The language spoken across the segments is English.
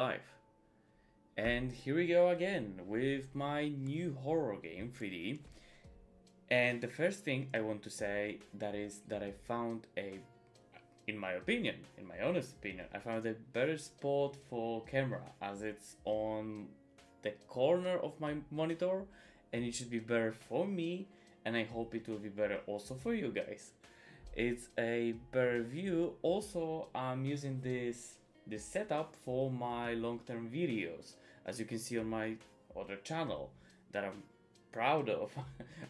Live. And here we go again with my new horror game 3D. And the first thing I want to say that is that I found in my opinion, in my honest opinion, I found a better spot for camera as it's on the corner of my monitor and it should be better for me and I hope it will be better also for you guys. It's a better view. Also, I'm using this setup for my long-term videos, as you can see on my other channel that I'm proud of,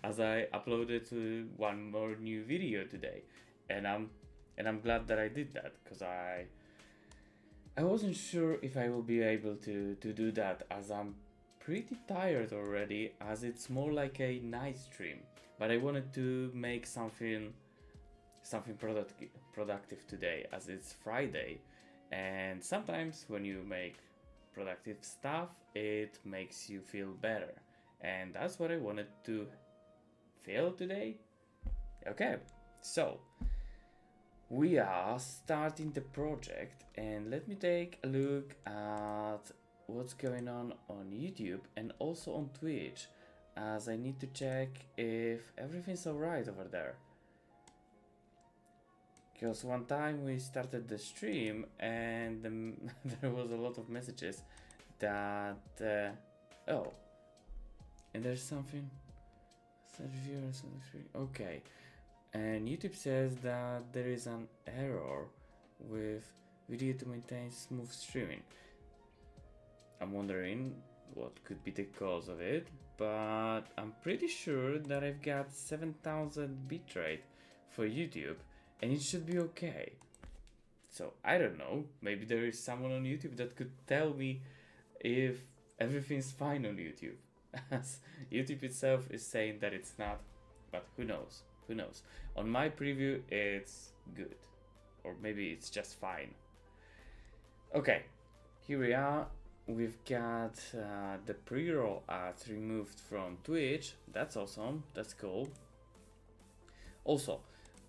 as I uploaded one more new video today, and I'm glad that I did that because I wasn't sure if I will be able to do that as I'm pretty tired already, as it's more like a night stream, but I wanted to make something productive today as it's Friday, and sometimes when you make productive stuff it makes you feel better, and that's what I wanted to feel today. Okay, so we are starting the project and let me take a look at what's going on YouTube and also on Twitch, as I need to check if everything's alright over there. Because one time we started the stream and there was a lot of messages that oh, and there's something said viewers on the screen. Okay, and YouTube says that there is an error with video to maintain smooth streaming. I'm wondering what could be the cause of it, but I'm pretty sure that I've got 7000 bitrate for YouTube and it should be okay. So I don't know, maybe there is someone on YouTube that could tell me if everything's fine on YouTube. As YouTube itself is saying that it's not, but who knows, who knows. On my preview it's good, or maybe it's just fine. Okay, here we are. We've got the pre-roll ads removed from Twitch. That's awesome, that's cool. Also,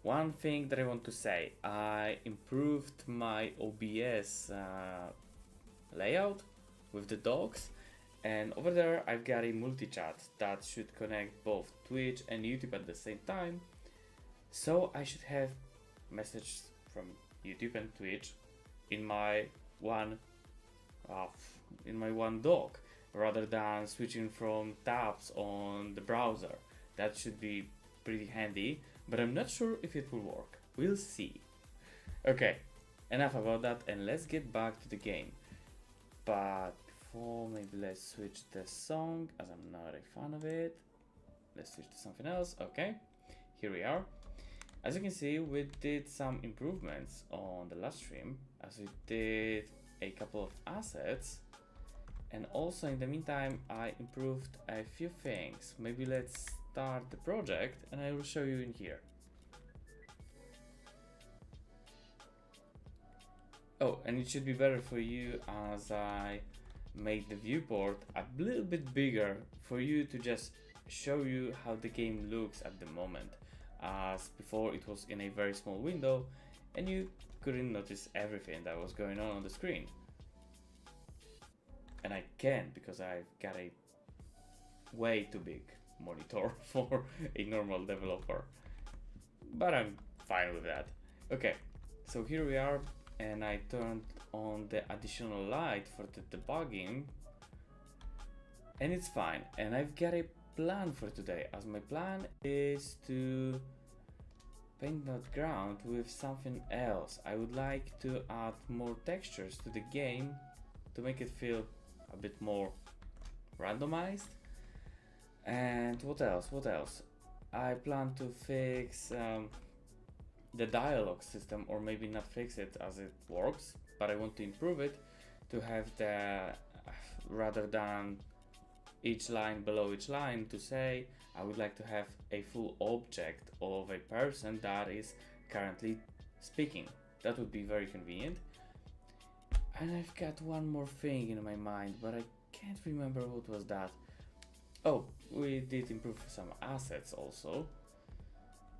one thing that I want to say, I improved my OBS layout with the docs, and over there I've got a multi-chat that should connect both Twitch and YouTube at the same time. So I should have messages from YouTube and Twitch in my one doc, rather than switching from tabs on the browser. That should be pretty handy, but I'm not sure if it will work. We'll see. Okay, enough about that and let's get back to the game. But before, maybe let's switch the song, as I'm not a fan of it. Let's switch to something else. Okay, here we are. As you can see, we did some improvements on the last stream, as we did a couple of assets, and also in the meantime I improved a few things. Maybe let's start the project and I will show you in here. Oh, and it should be better for you as I made the viewport a little bit bigger for you to just show you how the game looks at the moment, as before it was in a very small window and you couldn't notice everything that was going on the screen. And I can, because I've got a way too big monitor for a normal developer, but I'm fine with that. Okay, so here we are, and I turned on the additional light for the debugging and it's fine. And I've got a plan for today, as my plan is to paint that ground with something else. I would like to add more textures to the game to make it feel a bit more randomized. And what else? I plan to fix the dialogue system, or maybe not fix it as it works, but I want to improve it to have rather than each line below each line to say, I would like to have a full object of a person that is currently speaking. That would be very convenient. And I've got one more thing in my mind, but I can't remember what was that. Oh, we did improve some assets also.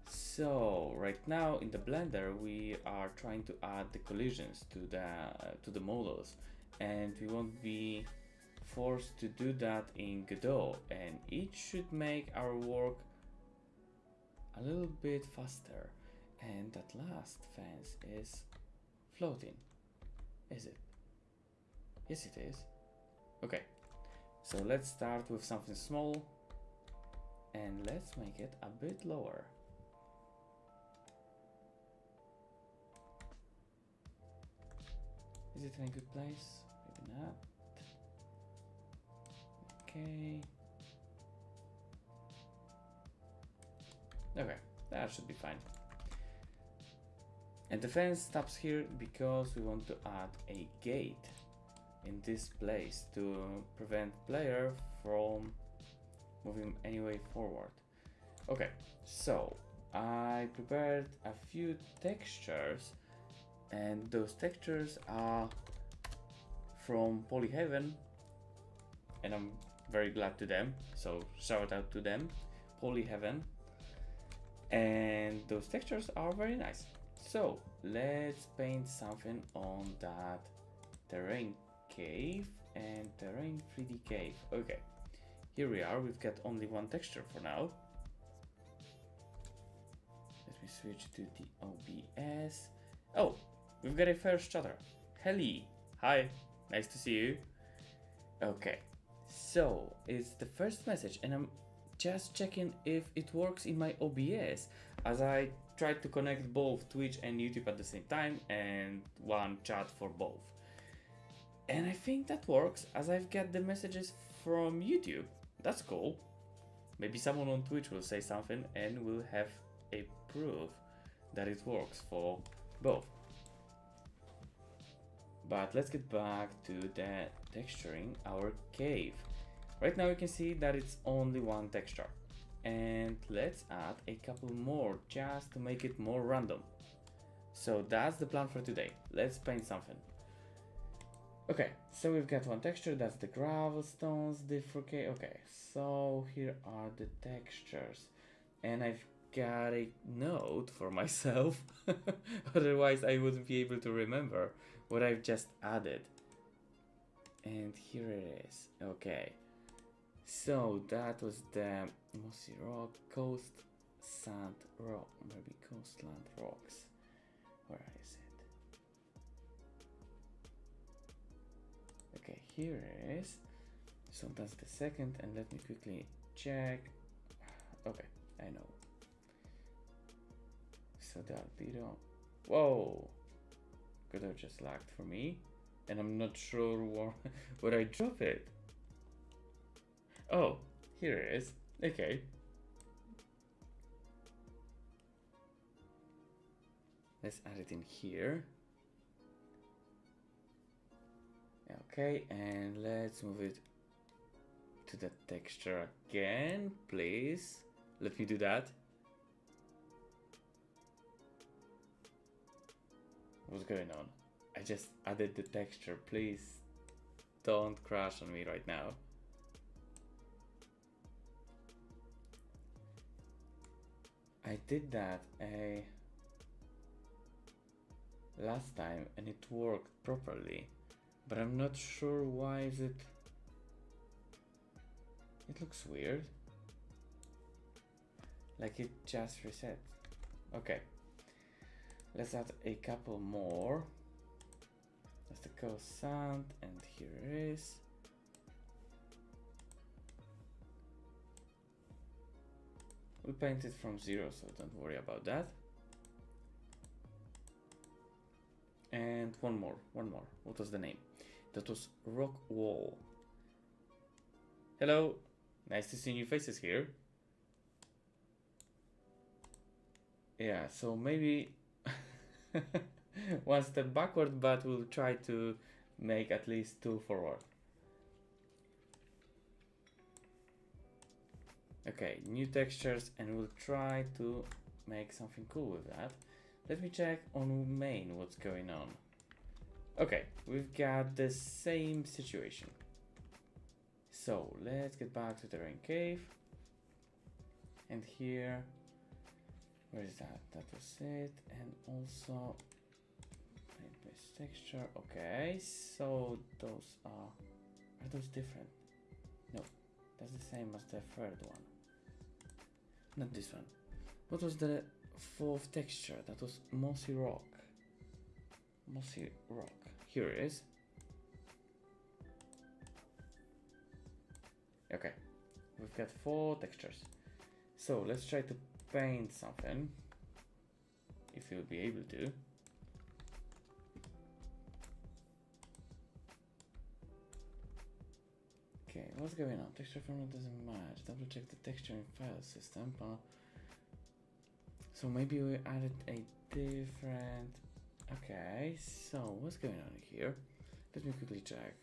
So right now in the Blender we are trying to add the collisions to the models, and we won't be forced to do that in Godot, and it should make our work a little bit faster. And that last fence is floating, is it? Yes, it is. Okay, so let's start with something small and let's make it a bit lower. Is it in a good place? Maybe not. Okay. Okay, that should be fine. And the fence stops here because we want to add a gate in this place to prevent player from moving any way forward. Okay, so I prepared a few textures, and those textures are from Polyhaven, and I'm very glad to them, so shout out to them, Polyhaven. And those textures are very nice. So let's paint something on that terrain cave and terrain 3D cave. Okay, here we are. We've got only one texture for now. Let me switch to the OBS. Oh, we've got a first chatter. Helly, hi, nice to see you. Okay, so it's the first message, and I'm just checking if it works in my OBS, as I tried to connect both Twitch and YouTube at the same time and one chat for both. And I think that works, as I've got the messages from YouTube. That's cool. Maybe someone on Twitch will say something and we'll have a proof that it works for both. But let's get back to the texturing our cave. Right now you can see that it's only one texture. And let's add a couple more just to make it more random. So that's the plan for today. Let's paint something. Okay, so we've got one texture, that's the gravel stones, okay, so here are the textures. And I've got a note for myself, otherwise I wouldn't be able to remember what I've just added. And here it is, okay. So that was the mossy rock, coast, sand, rock, maybe coastland rocks. Where is it? Okay, here it is. So that's the second, and let me quickly check. Okay, I know. So the albedo. Whoa! Godot just lagged for me, and I'm not sure where I drop it. Oh, here it is. Okay. Let's add it in here. Okay, and let's move it to the texture again, please. Let me do that. What's going on? I just added the texture, please. Don't crash on me right now. I did that last time and it worked properly, but I'm not sure why is it. It looks weird. Like it just reset. Okay. Let's add a couple more. That's the coast sand, and here it is. We'll paint it from 0, so don't worry about that. And one more. What was the name? That was Rock Wall. Hello, nice to see new faces here. Yeah, so maybe one step backward, but we'll try to make at least 2 forward. Okay, new textures, and we'll try to make something cool with that. Let me check on main what's going on. Okay, we've got the same situation. So let's get back to the rain cave. And here, where is that? That was it. And also, made texture. Okay, so those are those different? No, that's the same as the third one. Not this one. What was the fourth texture? That was mossy rock. Mossy rock. Here it is. Okay, we've got 4 textures. So let's try to paint something, if you'll be able to. Okay, what's going on? Texture format doesn't match. Double check the texture in file system. So maybe we added a different. Okay, so what's going on here? Let me quickly check.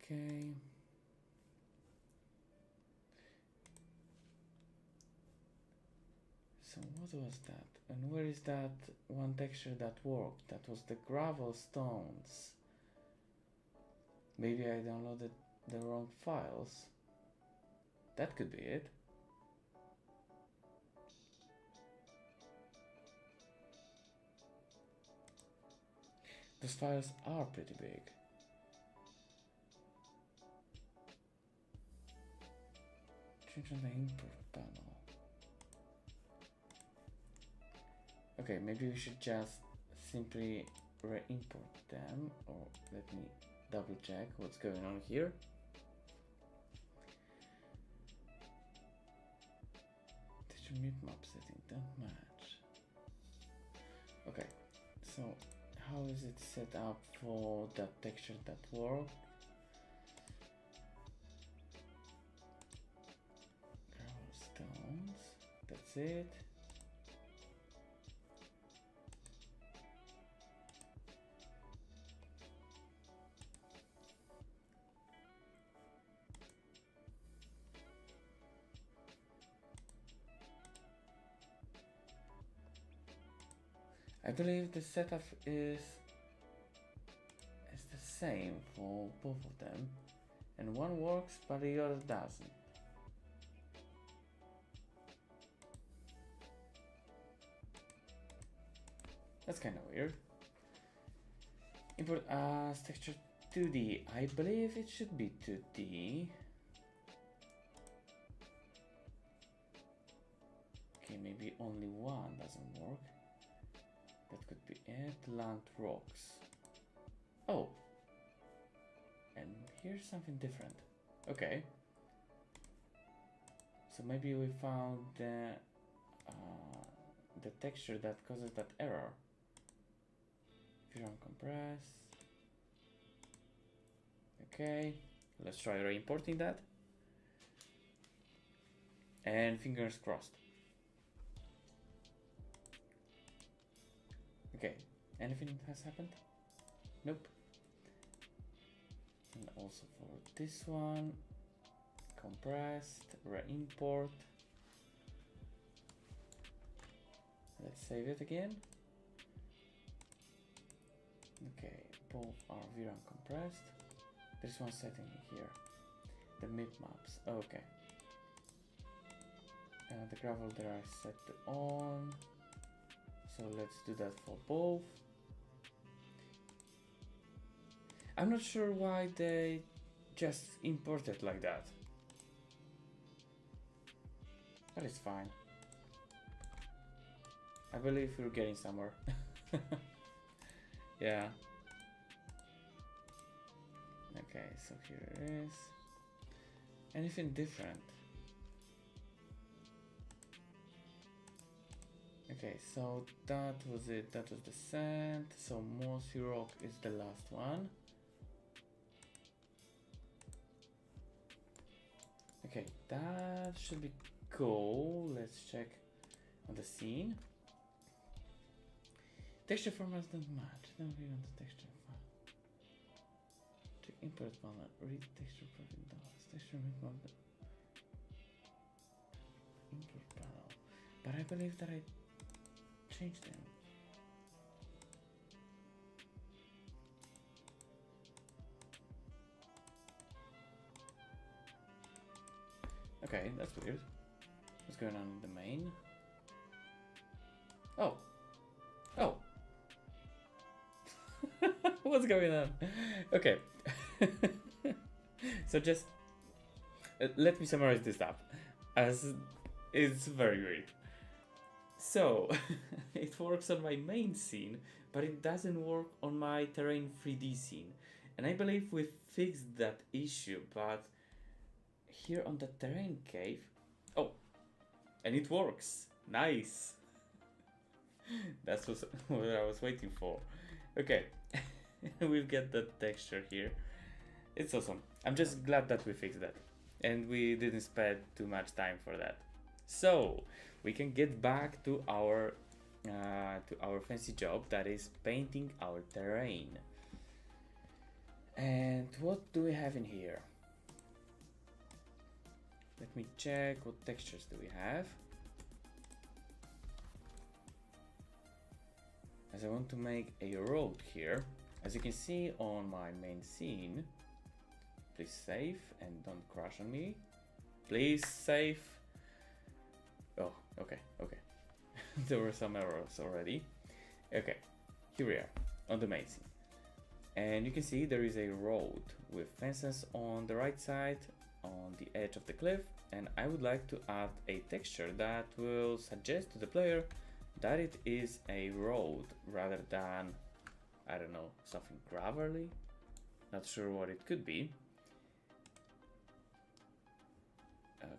Okay. So what was that? And where is that one texture that worked? That was the gravel stones. Maybe I downloaded the wrong files. That could be it. Those files are pretty big. Change on the import panel. Okay, maybe we should just simply re-import them, or let me double check what's going on here. Texture bitmap setting don't match. Okay, so how is it set up for that texture that worked? Gravel stones, that's it. I believe the setup is the same for both of them, and one works but the other doesn't. That's kind of weird. Import as texture 2D. I believe it should be 2D. Okay, maybe only one doesn't work. That could be it. Land rocks. Oh. And here's something different. Okay. So maybe we found the texture that causes that error. If you uncompress. Okay. Let's try re-importing that. And fingers crossed. Okay, anything has happened? Nope. And also for this one, compressed, re-import. Let's save it again. Okay, both are VRAM compressed. There's one setting here, the bitmaps. Okay. The gravel there are set to on. So let's do that for both. I'm not sure why they just imported like that, but it's fine. I believe we're getting somewhere. Yeah. Okay, so here it is. Anything different? Okay, so that was it. That was the sand. So mossy rock is the last one. Okay, that should be cool. Let's check on the scene. Texture formats don't match. Don't be on the texture file. Check import panel. Read texture profile does. Texture bitmap. Import panel. But I believe that I changed them. Okay, that's weird. What's going on in the main? Oh. Oh. What's going on? Okay. So just let me summarize this up, as it's very weird. So it works on my main scene, but it doesn't work on my terrain 3D scene. And I believe we fixed that issue, but here on the terrain cave, oh, and it works. Nice. That's what I was waiting for. Okay, we've got the texture here. It's awesome. I'm just glad that we fixed that, and we didn't spend too much time for that. So we can get back to our fancy job, that is painting our terrain. And what do we have in here? Let me check what textures do we have. As I want to make a road here, as you can see on my main scene. Please save and don't crash on me. Please save. Oh, okay. There were some errors already. Okay, here we are on the main scene. And you can see there is a road with fences on the right side, on the edge of the cliff. And I would like to add a texture that will suggest to the player that it is a road rather than, I don't know, something gravelly. Not sure what it could be.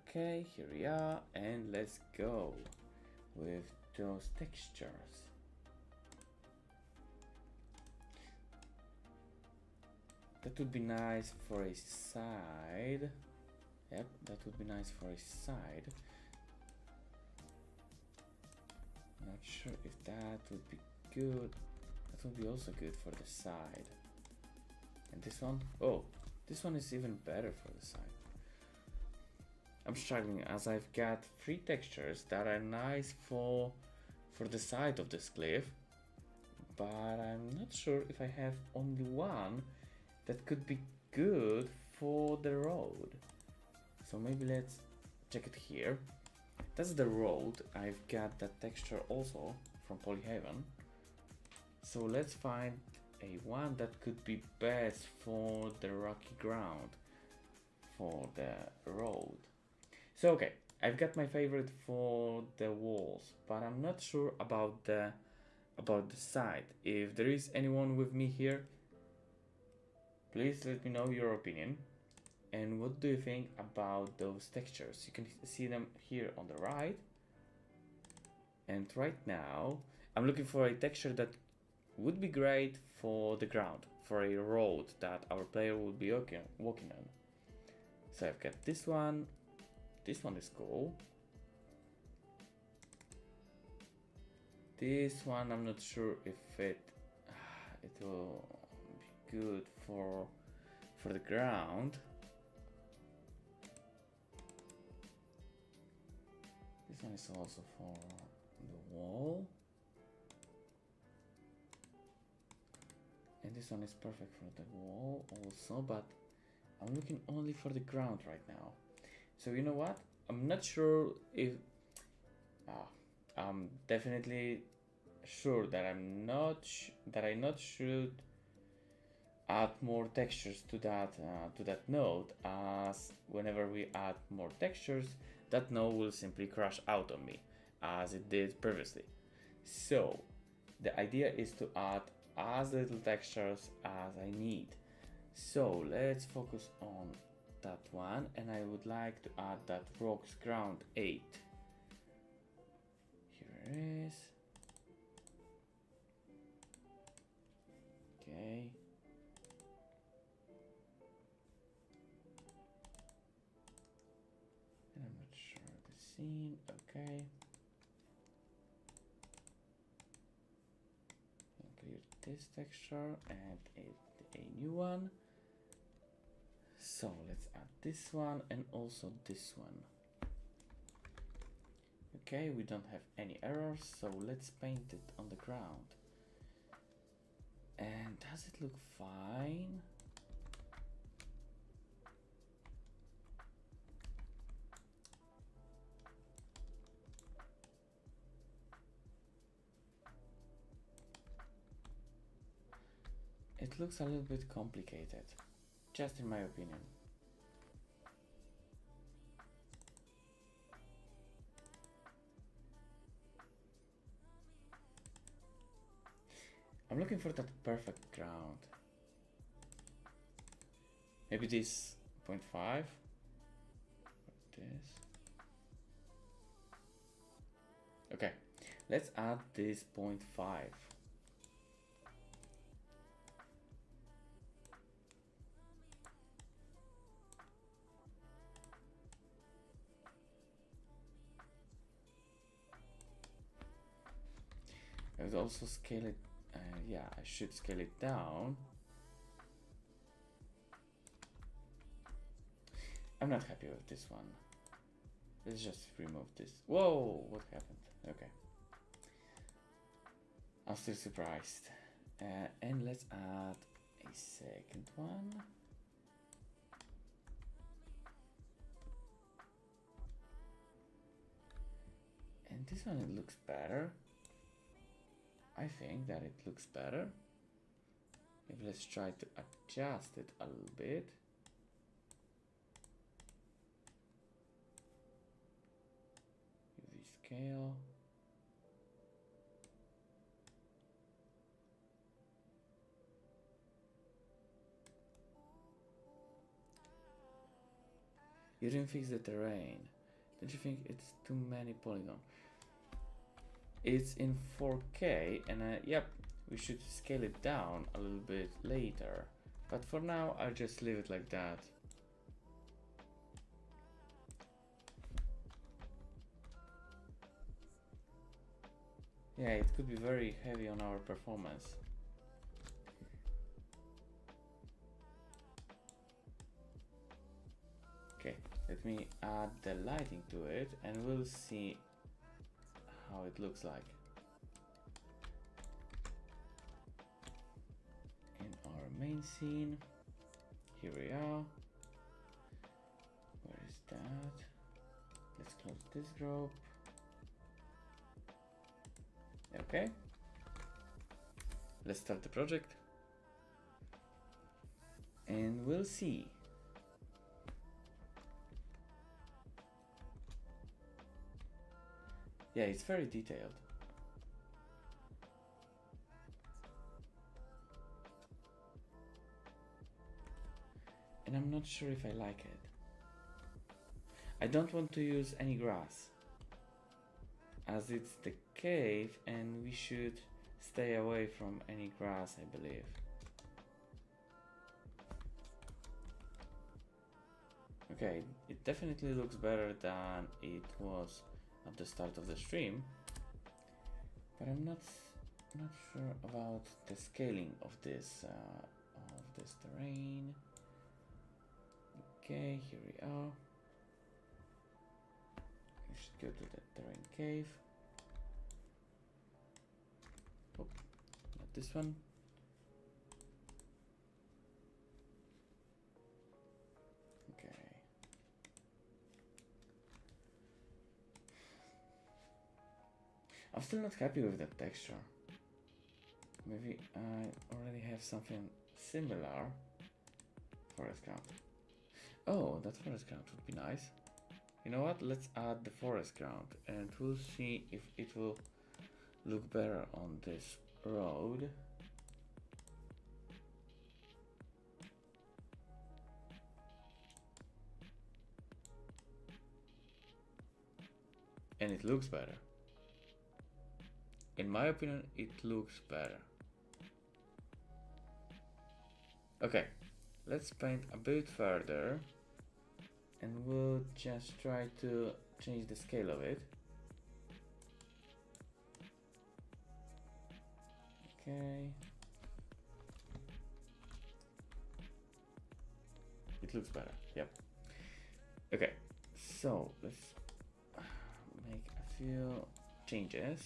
Okay, here we are, and let's go with those textures. That would be nice for a side. Yep, that would be nice for a side. Not sure if that would be good. That would be also good for the side. And this one? Oh, this one is even better for the side. I'm struggling as I've got 3 textures that are nice for the side of this cliff, but I'm not sure if I have only one that could be good for the road. So maybe let's check it here. That's the road. I've got that texture also from Polyhaven. So let's find a one that could be best for the rocky ground for the road. So okay, I've got my favorite for the walls, but I'm not sure about the side. If there is anyone with me here, please let me know your opinion. And what do you think about those textures? You can see them here on the right. And right now, I'm looking for a texture that would be great for the ground, for a road that our player will be walking on. So I've got this one. This one is cool. This one, I'm not sure if it will be good for the ground. This one is also for the wall. And this one is perfect for the wall also, but I'm looking only for the ground right now. So you know what? I'm not sure if I'm definitely sure that I not should add more textures to that node, as whenever we add more textures, that node will simply crash out on me as it did previously. So the idea is to add as little textures as I need. So let's focus on that one, and I would like to add that rocks ground 8. Here it is. Okay. And I'm not sure the scene. Okay. And clear this texture and a new one. So let's add this one and also this one. Okay, we don't have any errors, so let's paint it on the ground. And does it look fine? it looks a little bit complicated, just in my opinion. I'm looking for that perfect ground. Maybe this 0.5. This. Okay, let's add this 0.5. I would also scale it. Yeah, I should scale it down. I'm not happy with this one. Let's just remove this. Whoa, what happened? Okay. I'm still surprised. And let's add a second one. And this one, it looks better. I think that it looks better. Maybe let's try to adjust it a little bit. UV scale. You didn't fix the terrain. Don't you think it's too many polygons? It's in 4K, and yep, we should scale it down a little bit later. But for now, I'll just leave it like that. Yeah, it could be very heavy on our performance. Okay, let me add the lighting to it, and we'll see how it looks like. In our main scene, here we are. Where is that? Let's close this group. Okay. Let's start the project. And we'll see. Yeah, it's very detailed. And I'm not sure if I like it. I don't want to use any grass, as it's the cave and we should stay away from any grass, I believe. Okay, it definitely looks better than it was at the start of the stream, but I'm not sure about the scaling of this terrain. Okay, here we are. We should go to the terrain cave. Oh, not this one. Okay. I'm still not happy with that texture. Maybe I already have something similar. Forest ground. Oh, that forest ground would be nice. You know what? Let's add the forest ground and we'll see if it will look better on this road. And it looks better. In my opinion, it looks better. Okay, let's paint a bit further and we'll just try to change the scale of it. Okay. It looks better, yep. Okay, so let's make a few changes.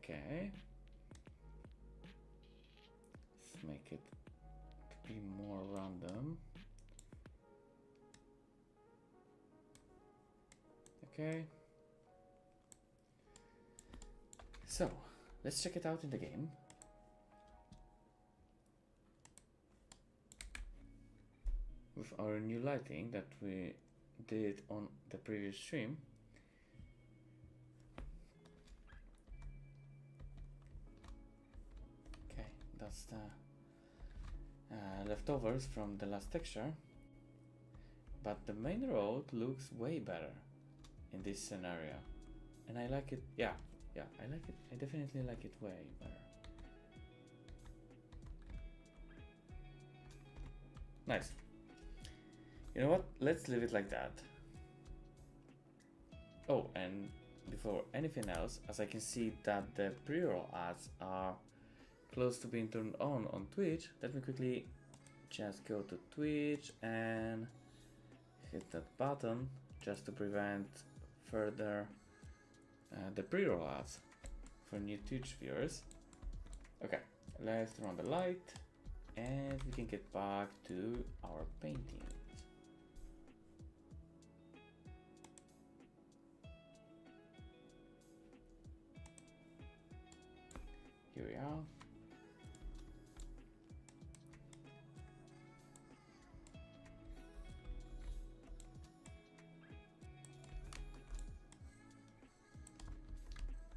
Okay. Let's make it to be more random. Okay. So, let's check it out in the game. With our new lighting that we did on the previous stream. Okay, that's the leftovers from the last texture. But the main road looks way better in this scenario. And I like it, yeah, I like it. I definitely like it way better. Nice. You know what? Let's leave it like that. Oh, and before anything else, as I can see that the pre-roll ads are close to being turned on Twitch, let me quickly just go to Twitch and hit that button just to prevent further the pre-roll ads for new Twitch viewers. Okay, let's turn on the light and we can get back to our painting. Here we are.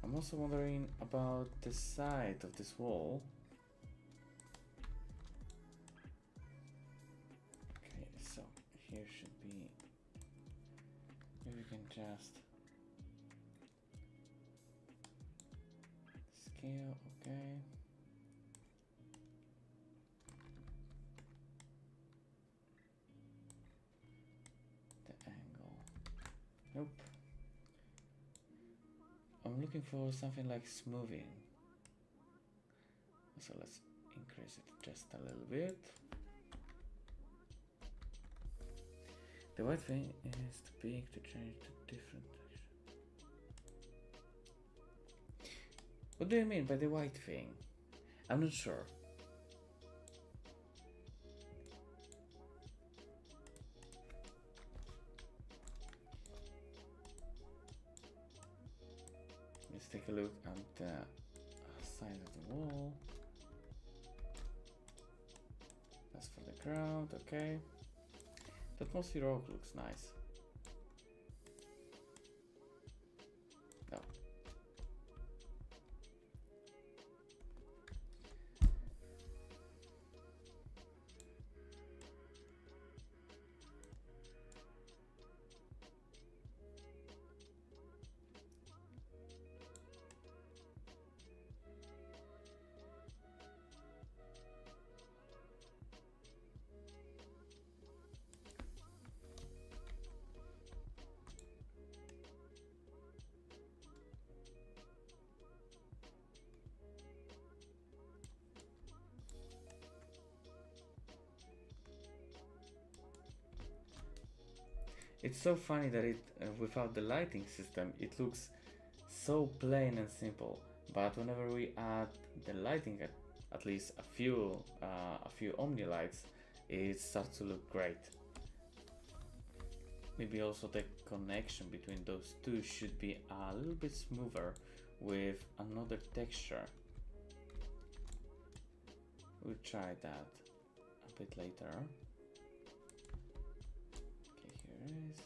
I'm also wondering about the side of this wall. Okay, so here should be, maybe we can just scale, okay. The angle, nope. I'm looking for something like smoothing. So let's increase it just a little bit. The white thing is too big to change to different texture. What do you mean by the white thing? I'm not sure. Let's take a look at the side of the wall. That's for the ground, okay. The atmosphere rock looks nice. No. It's so funny that it, without the lighting system, it looks so plain and simple. But whenever we add the lighting, at least a few Omni lights, it starts to look great. Maybe also the connection between those two should be a little bit smoother with another texture. We'll try that a bit later. Okay, here it is.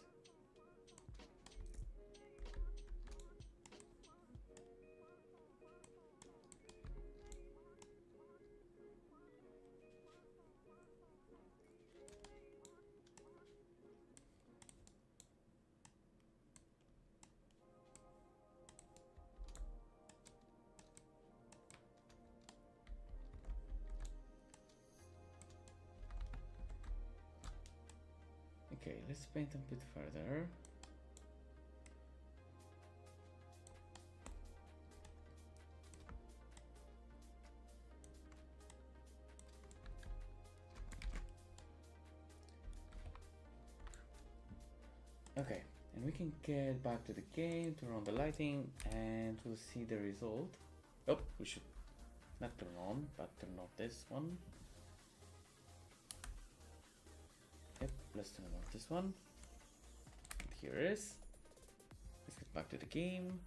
Okay, let's paint a bit further. Okay, and we can get back to the game, turn on the lighting, and we'll see the result. Oh, we should not turn on, but turn off this one. Yep, let's turn off this one. And here it is. Let's get back to the game.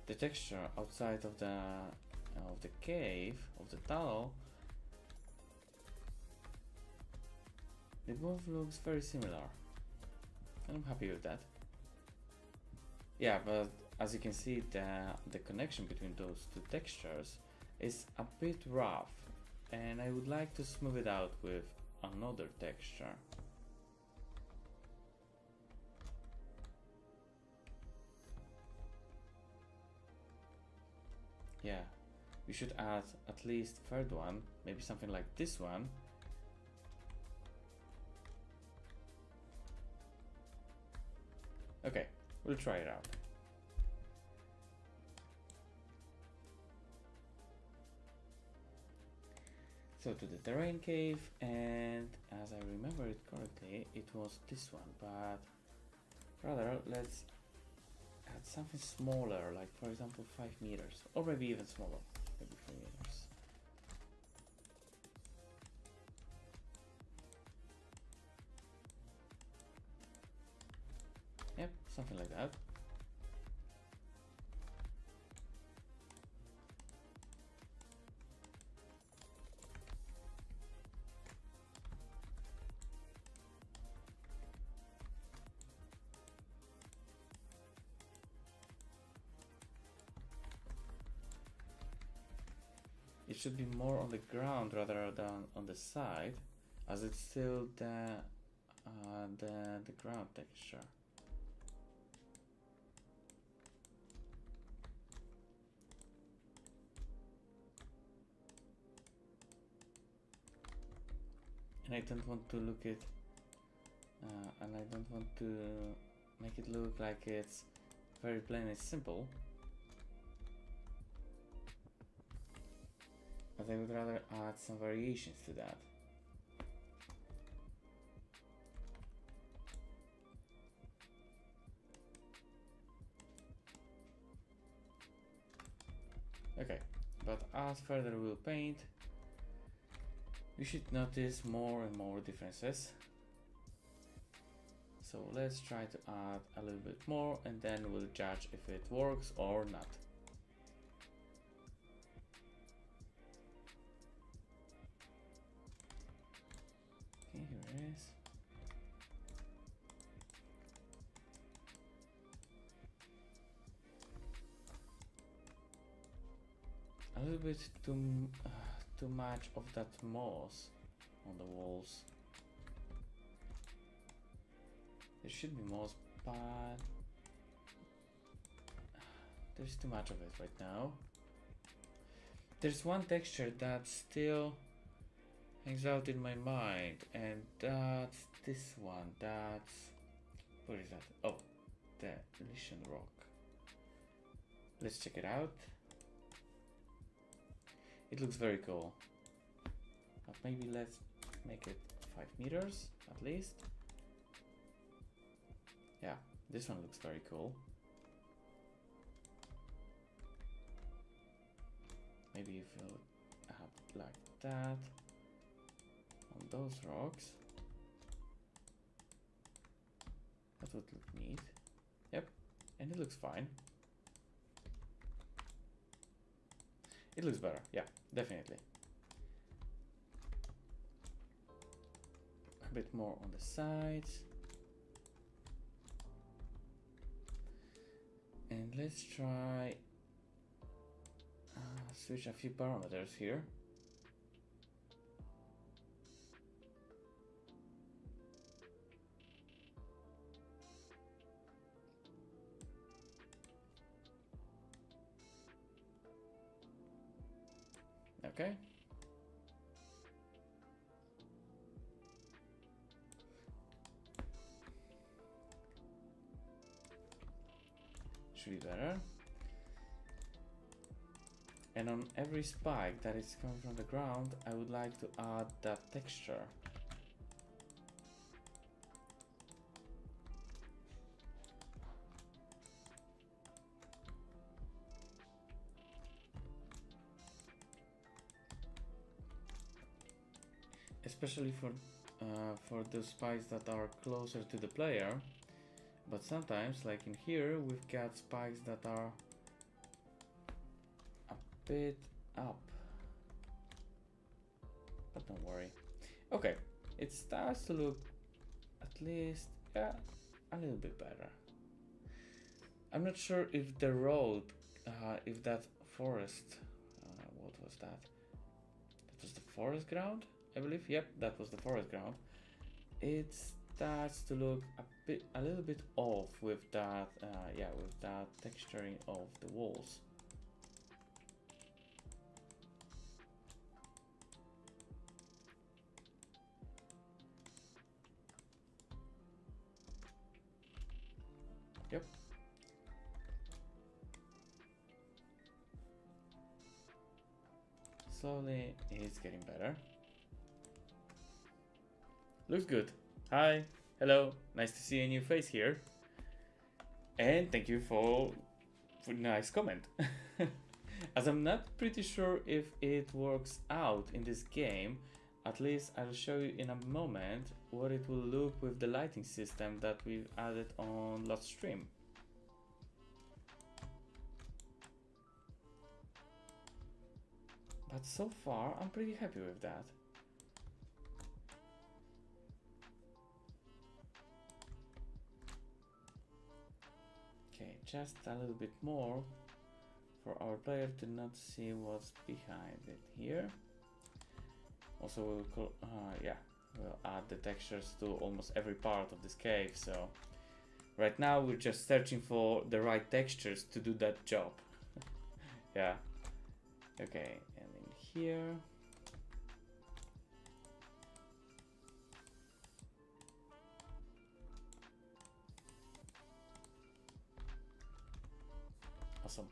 The texture outside of the cave, of the tunnel, they both looks very similar. And I'm happy with that. Yeah, but as you can see, the connection between those two textures is a bit rough, and I would like to smooth it out with another texture. Yeah, we should add at least third one, maybe something like this one. Okay, we'll try it out. So to the terrain cave, and as I remember it correctly, it was this one, but rather let's add something smaller, like for example 5 meters, or maybe even smaller, maybe 3 meters. Yep, something like that. It should be more on the ground rather than on the side, as it's still the ground texture. And I don't want to look it, and I don't want to make it look like it's very plain and simple. But I would rather add some variations to that. Okay, but as further we'll paint, we should notice more and more differences. So let's try to add a little bit more, and then we'll judge if it works or not. Okay, here it is. A little bit too much of that moss on the walls. There should be moss, but there's too much of it right now. There's one texture that still hangs out in my mind, and that's this one. That's, what is that? Oh, the Elysian Rock. Let's check it out. It looks very cool. But maybe let's make it 5 meters at least. Yeah, this one looks very cool. Maybe if you add like that on those rocks, that would look neat. Yep, and it looks fine. It looks better, yeah, definitely. A bit more on the sides. And let's try switch a few parameters here. Okay. Should be better. And on every spike that is coming from the ground, I would like to add that texture. especially for those spikes that are closer to the player. But sometimes, like in here, we've got spikes that are a bit up. But don't worry. Okay, it starts to look at least, yeah, a little bit better. I'm not sure if the road, if that forest, what was that? That was the forest ground, I believe. Yep, that was the forest ground. It starts to look a little bit off with that, yeah, with that texturing of the walls. Yep. Slowly, it's getting better. Looks good. Hi, hello, nice to see a new face here. And thank you for nice comment. As I'm not pretty sure if it works out in this game, at least I'll show you in a moment what it will look with the lighting system that we've added on last stream. But so far, I'm pretty happy with that. Okay, just a little bit more for our player to not see what's behind it here. Also, we'll add the textures to almost every part of this cave. So right now we're just searching for the right textures to do that job. Yeah. Okay, and in here. Awesome.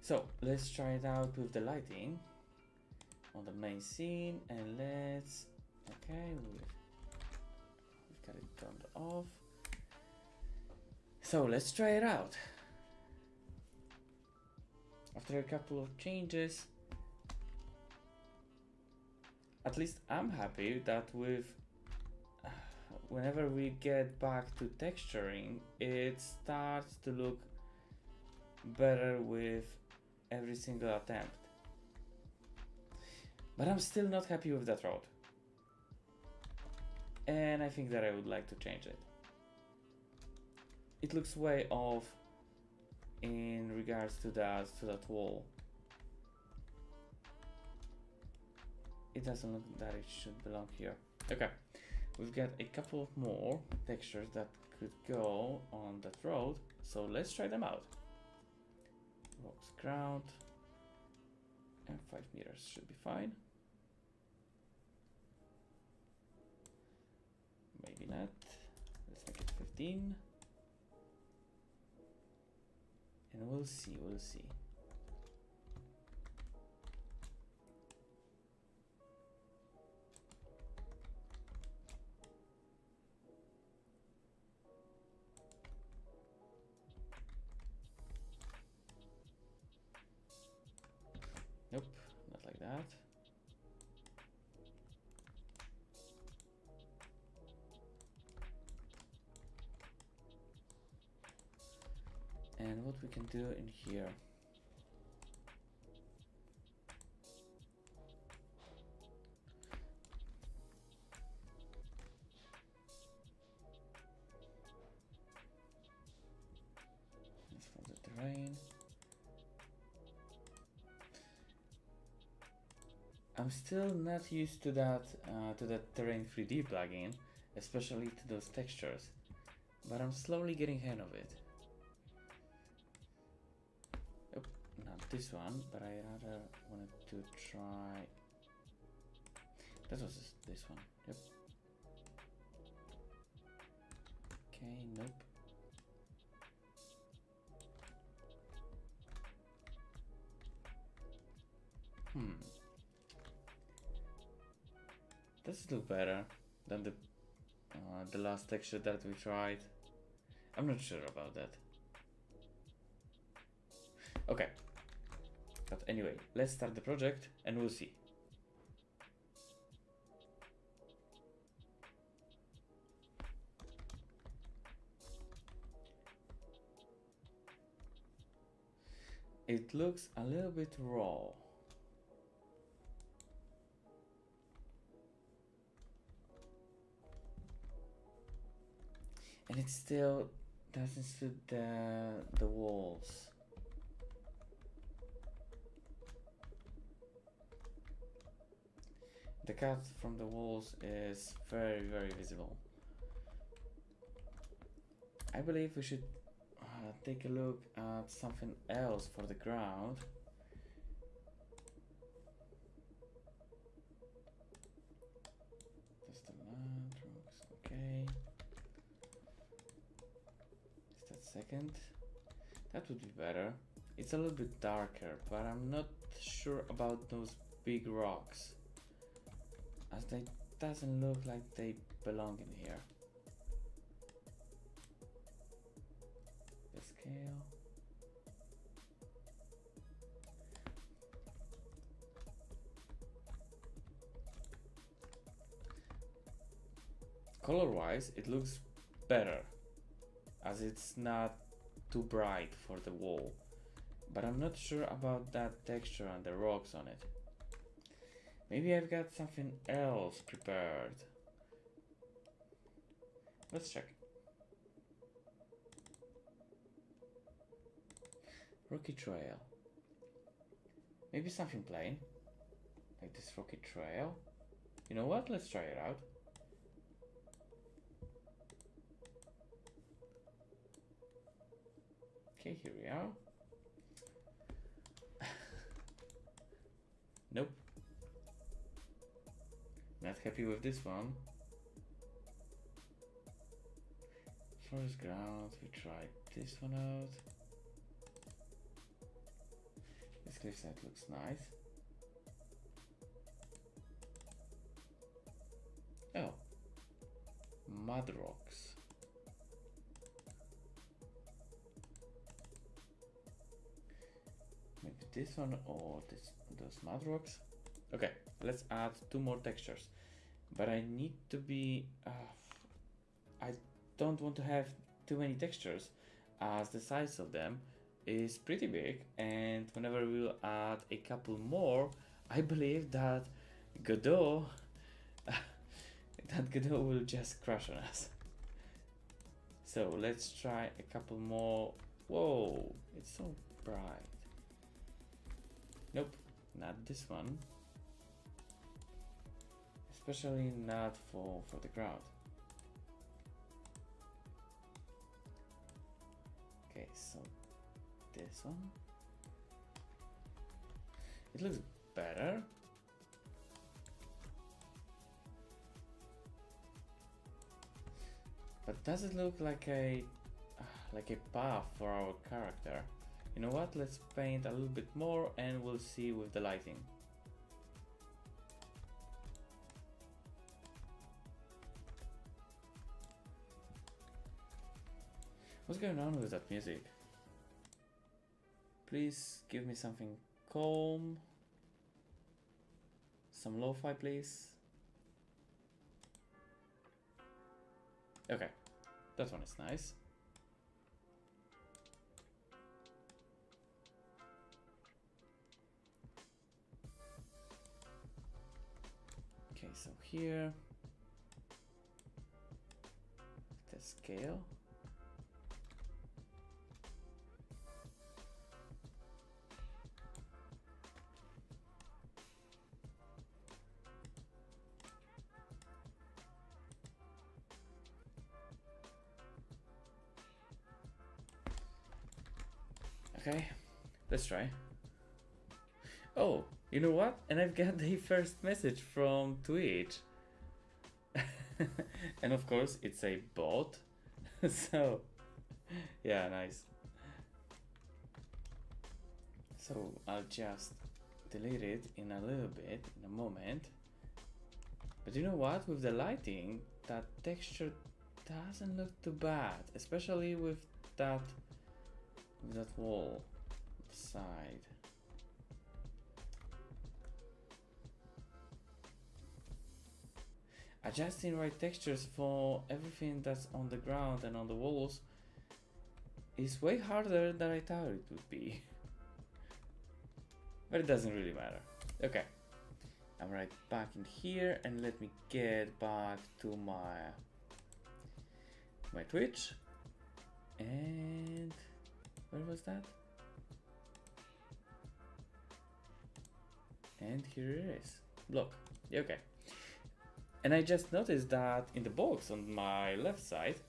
So let's try it out with the lighting on the main scene, and let's, okay, we've got it turned off. So let's try it out. After a couple of changes, at least I'm happy that with whenever we get back to texturing, it starts to look better with every single attempt. But I'm still not happy with that road. And I think that I would like to change it. It looks way off in regards to that wall. It doesn't look that it should belong here. Okay, we've got a couple of more textures that could go on that road, so let's try them out. Rocks, ground, and 5 meters should be fine. Maybe not. Let's make it 15. And we'll see, Nope, not like that. And what we can do in here. Let's for the terrain. I'm still not used to that terrain 3D plugin, especially to those textures, but I'm slowly getting hand of it. Oh, not this one, but I rather wanted to try. That was this one. Yep. Okay, nope. Does it look better than the last texture that we tried? I'm not sure about that. Okay, but Anyway, let's start the project and we'll see. It looks a little bit raw. And it still doesn't suit the walls. The cut from the walls is very, very visible. I believe we should take a look at something else for the ground. Just the landmarks, okay. Is that second? That would be better. It's a little bit darker, but I'm not sure about those big rocks, as they doesn't look like they belong in here. The scale. Color-wise, it looks better, as it's not too bright for the wall, but I'm not sure about that texture and the rocks on it. Maybe I've got something else prepared. Let's check. Rocky trail. Maybe something plain, like this rocky trail. You know what? Let's try it out. Okay, here we are. Nope. Not happy with this one. Forest ground, we tried this one out. This cliffside looks nice. Oh, mud rocks. Maybe this one or those mud rocks. Okay, let's add 2 more textures, but I need to be I don't want to have too many textures, as the size of them is pretty big, and whenever we'll add a couple more, I believe that Godot will just crash on us. So let's try a couple more. Whoa, it's so bright. Nope, not this one. Especially not for the ground. Okay, so this one. It looks better. But does it look like a path for our character? You know what? Let's paint a little bit more and we'll see with the lighting. What's going on with that music? Please give me something calm. Some lo-fi, please. Okay, that one is nice. Okay, so here, the scale. Okay, let's try. Oh, you know what? And I've got the first message from Twitch. And of course, it's a bot. So, yeah, nice. So, I'll just delete it in a little bit, in a moment. But you know what? With the lighting, that texture doesn't look too bad, especially with that wall side. adjusting right textures for everything that's on the ground and on the walls is way harder than I thought it would be. But it doesn't really matter. Okay, I'm right back in here, and let me get back to my Twitch. And where was that? And here it is. Look, okay. And I just noticed that in the box on my left side,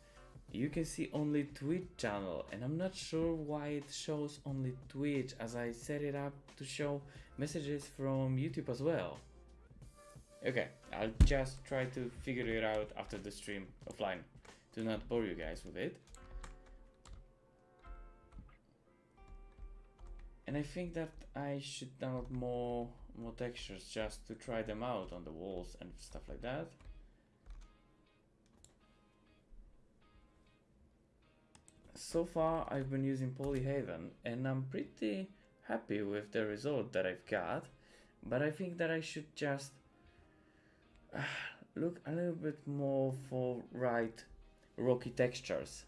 you can see only Twitch channel, and I'm not sure why it shows only Twitch, as I set it up to show messages from YouTube as well. Okay, I'll just try to figure it out after the stream offline. Do not bore you guys with it. And I think that I should download more textures just to try them out on the walls and stuff like that. So far I've been using Polyhaven, and I'm pretty happy with the result that I've got, but I think that I should just look a little bit more for right rocky textures.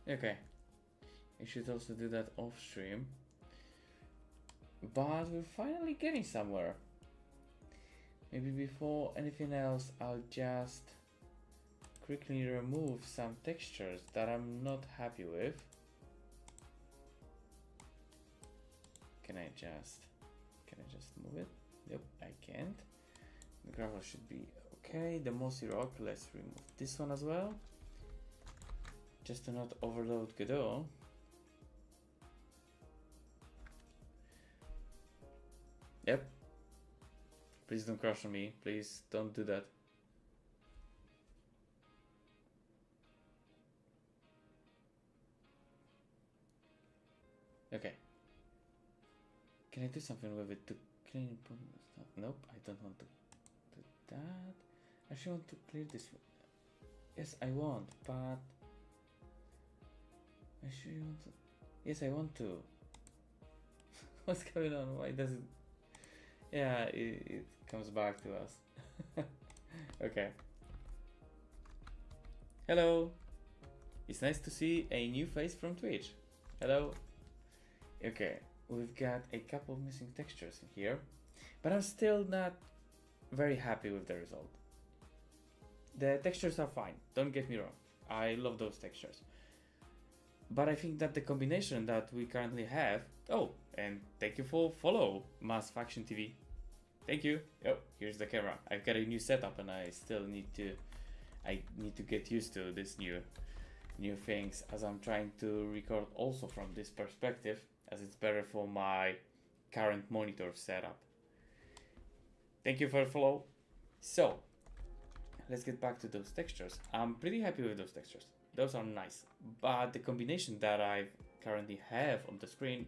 Okay, I should also do that off stream. But we're finally getting somewhere. Maybe before anything else, I'll just quickly remove some textures that I'm not happy with. Can I just move it? Yep, I can't. The gravel should be okay. The mossy rock, let's remove this one as well, just to not overload Godot. Yep. Please don't crush on me. Please don't do that. Okay. Can I do something with it to clean stuff? Nope, I don't want to do that. I actually want to clear this. Yes, I want, but I actually want to. Yes, I want to. What's going on? Why does it? Yeah, it comes back to us. Okay. Hello. It's nice to see a new face from Twitch. Hello. Okay, we've got a couple missing textures in here, but I'm still not very happy with the result. The textures are fine, don't get me wrong. I love those textures. But I think that the combination that we currently have. Oh, and thank you for follow, Mass Faction TV. Thank you. Oh, here's the camera. I've got a new setup, and I still need to get used to this new things, as I'm trying to record also from this perspective, as it's better for my current monitor setup. Thank you for the follow. So let's get back to those textures. I'm pretty happy with those textures. Those are nice, but the combination that I currently have on the screen,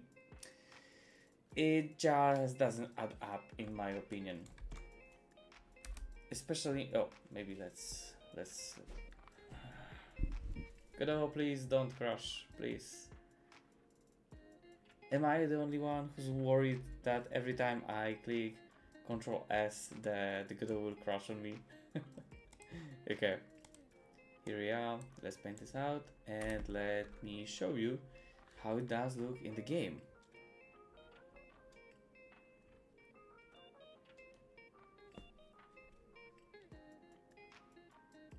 it just doesn't add up in my opinion. Especially, oh, maybe let's Godot, please don't crash, please. Am I the only one who's worried that every time I click Ctrl S, the Godot will crash on me? Okay, here we are. Let's paint this out, and let me show you how it does look in the game.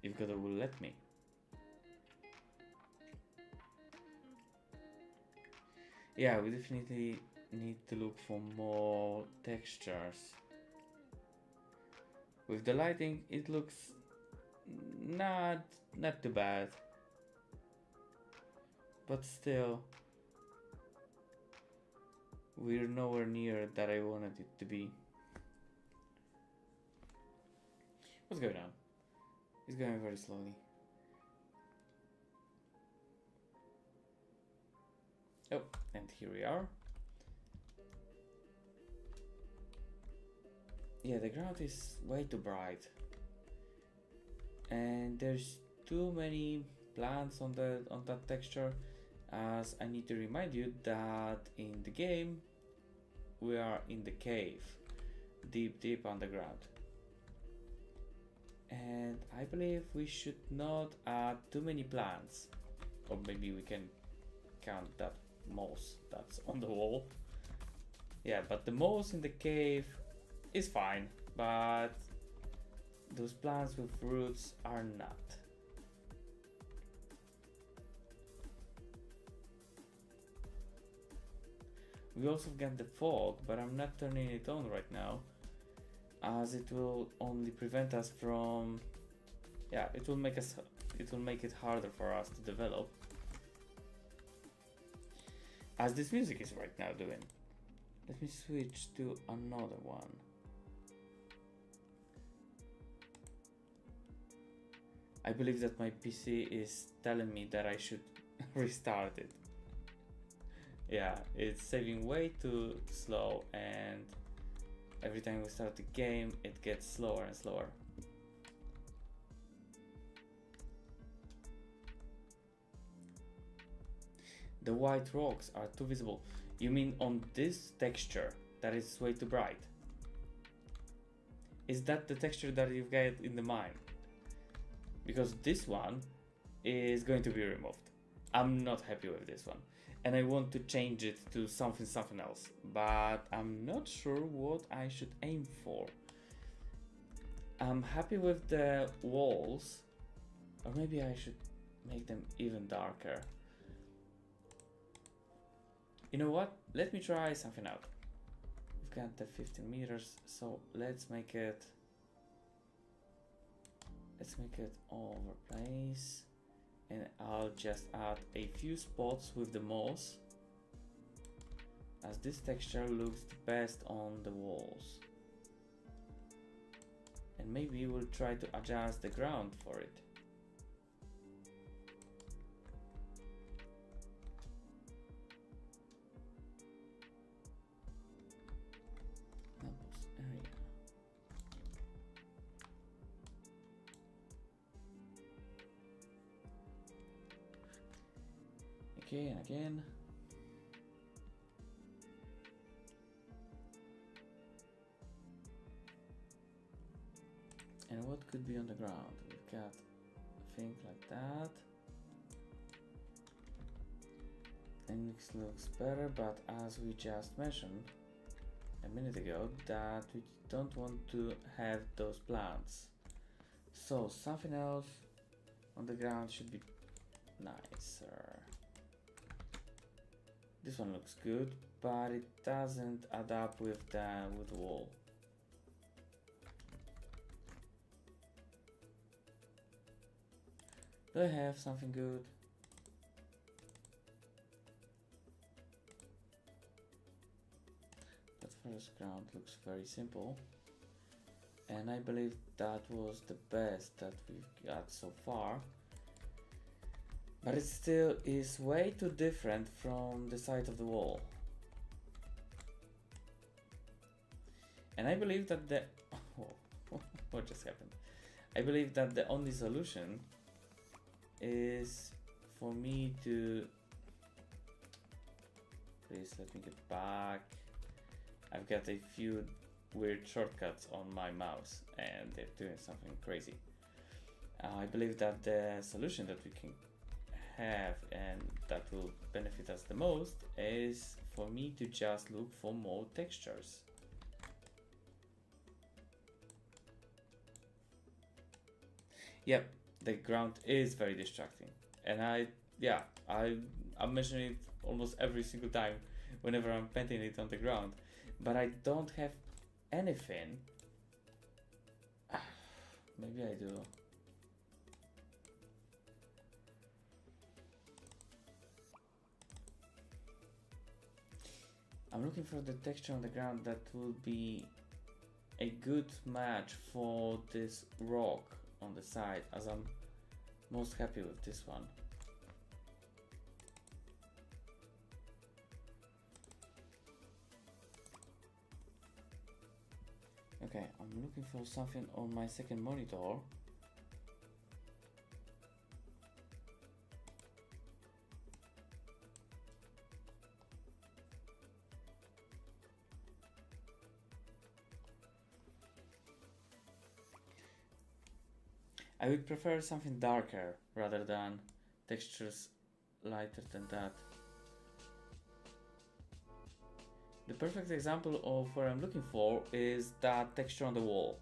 If Godot will let me. Yeah, we definitely need to look for more textures. With the lighting, it looks not too bad, but still, we're nowhere near that I wanted it to be. What's going on? It's going very slowly. Oh, and here we are. Yeah, the ground is way too bright, and there's too many plants on that texture, as I need to remind you that in the game we are in the cave, deep underground. And I believe we should not add too many plants. Or maybe we can count that moss that's on the wall. Yeah, but the moss in the cave is fine, but those plants with roots are not. We also got the fog, but I'm not turning it on right now, as it will only prevent us from, yeah, it will make it harder for us to develop, as this music is right now doing. Let me switch to another one. I believe that my PC is telling me that I should restart it. Yeah, it's saving way too slow, and every time we start the game it gets slower and slower. The white rocks are too visible. You mean on this texture that is way too bright? Is that the texture that you get in the mine? Because this one is going to be removed. I'm not happy with this one, and I want to change it to something else, but I'm not sure what I should aim for. I'm happy with the walls, or maybe I should make them even darker. You know what? Let me try something out. We've got the 15 meters, so let's make it all over place, and I'll just add a few spots with the moss, as this texture looks the best on the walls. And maybe we'll try to adjust the ground for it. Okay, and again. And what could be on the ground? We've got a thing like that. And it looks better, but as we just mentioned a minute ago, that we don't want to have those plants. So something else on the ground should be nicer. This one looks good, but it doesn't add up with the wall. Do I have something good? That first ground looks very simple, and I believe that was the best that we've got so far. But it still is way too different from the side of the wall. And I believe that the... Oh, what just happened? I believe that the only solution is for me to... Please let me get back. I've got a few weird shortcuts on my mouse and they're doing something crazy. I believe that the solution that we can have and that will benefit us the most is for me to just look for more textures. Yep, the ground is very distracting, and I'm mentioning it almost every single time whenever I'm painting it on the ground, but I don't have anything. Maybe I do. I'm looking for the texture on the ground that will be a good match for this rock on the side, as I'm most happy with this one. Okay, I'm looking for something on my second monitor. I would prefer something darker rather than textures lighter than that. The perfect example of what I'm looking for is that texture on the wall.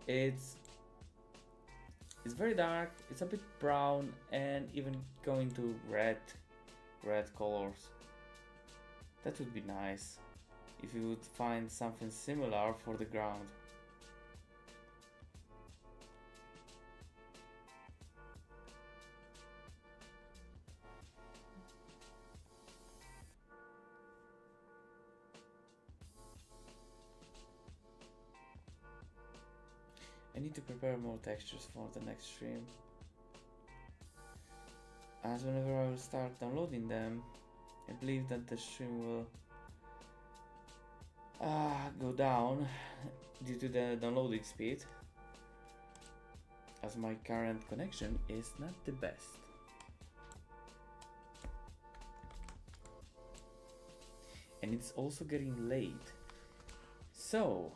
It's very dark, it's a bit brown, and even going to red colors. That would be nice if you would find something similar for the ground. I need to prepare more textures for the next stream, as whenever I will start downloading them, I believe that the stream will go down due to the downloading speed, as my current connection is not the best. And it's also getting late, so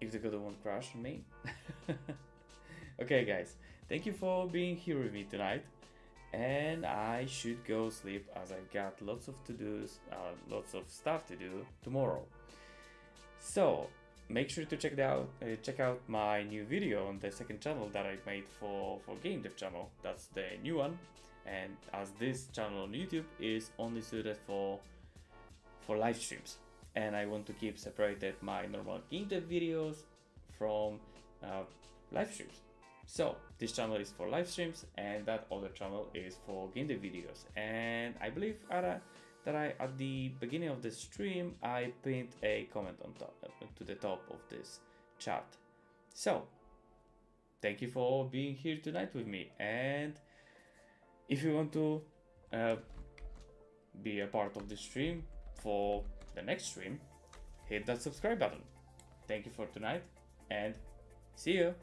if the Godot won't crash on me. Okay guys, thank you for being here with me tonight, and I should go sleep as I've got lots of to-dos, lots of stuff to do tomorrow. So make sure to check out my new video on the second channel that I made for GameDev channel. That's the new one, and as this channel on YouTube is only suited for live streams, and I want to keep separated my normal GameDev videos from live streams. So this channel is for live streams, and that other channel is for GameDev videos. And I believe that at the beginning of the stream I pinned a comment on top to the top of this chat. So thank you for being here tonight with me, and if you want to be a part of the stream for the next stream, hit that subscribe button. Thank you for tonight, and see you.